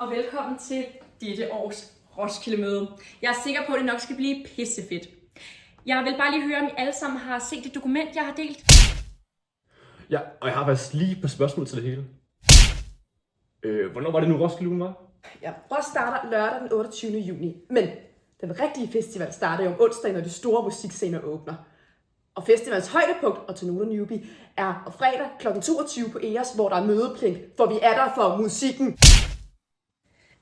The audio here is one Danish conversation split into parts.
og velkommen til dette års Roskilde-møde. Jeg er sikker på, at det nok skal blive pissefedt. Jeg vil bare lige høre, om I alle sammen har set det dokument, jeg har delt. Ja, og jeg har faktisk lige et par spørgsmål til det hele. Hvornår var det nu Roskilde var? Ja, Ros starter lørdag den 28. juni, men den rigtige festival starter jo om onsdag, når de store musikscener åbner. Og festivalens højdepunkt, og til nogle newbie, er fredag kl. 22 på EOS, hvor der er mødeplink, for vi er der for musikken.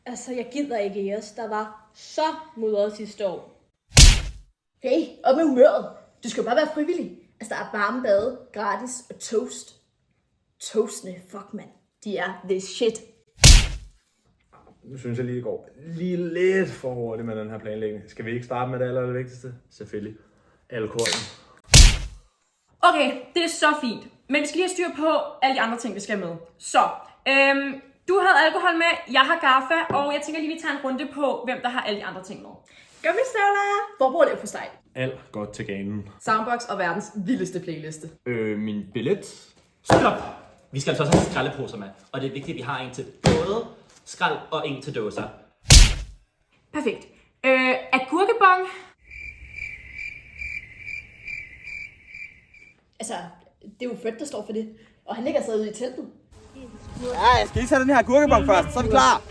Altså, jeg gider ikke EOS. Der var så mudret sidste år. Hey, op med humøret. Du skal jo bare være frivillig. Altså, der er varme bade, gratis og toast. Toastene, fuck mand. De er the shit. Nu synes jeg lige, det går lige lidt for hurtigt med den her planlægning. Skal vi ikke starte med det allervigtigste? Selvfølgelig. Alkoholen. Okay, det er så fint. Men vi skal lige have styr på alle de andre ting, vi skal med. Så, du havde alkohol med, jeg har gaffa, og jeg tænker lige, vi tager en runde på, hvem der har alle de andre ting med. Gummistøvler! Forbrug lev på steg. Alt godt til ganen. Soundbox og verdens vildeste playliste. Min billet. Stop! Vi skal altså også have skraldeposer med, og det er vigtigt, at vi har en til både skrald og en til dåser. Perfekt. Agurkebong. Altså, det er jo Fred, der står for det. Og han ligger stadig ude i teltet. Ja, jeg skal lige tage den her gurkebong først, så er vi klar.